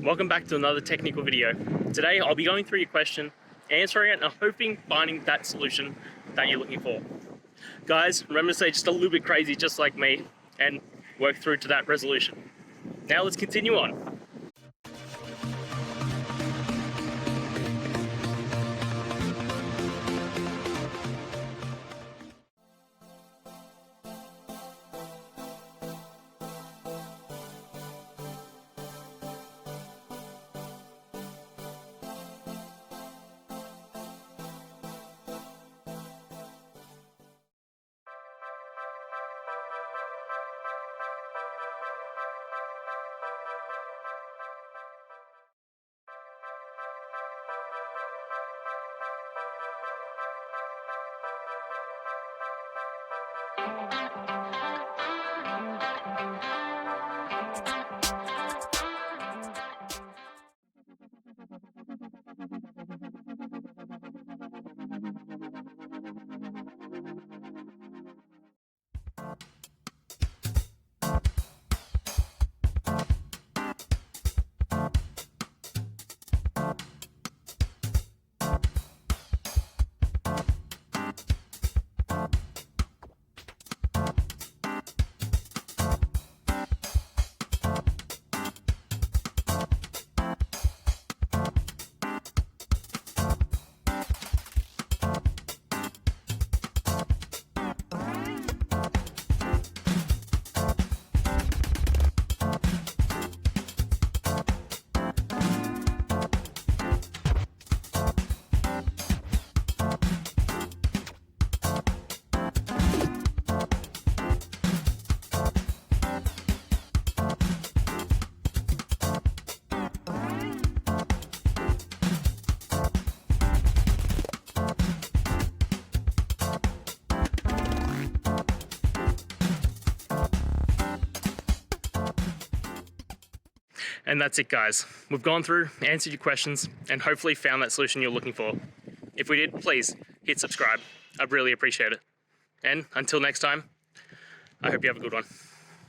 Welcome back to another technical video. Today I'll be going through your question, answering it, and hoping finding that solution that you're looking for. Guys, remember to stay just a little bit crazy just like me and work through to that resolution. Now let's continue on. And that's it, guys. We've gone through, answered your questions, and hopefully found that solution you're looking for. If we did, please hit subscribe. I'd really appreciate it. And until next time, I hope you have a good one.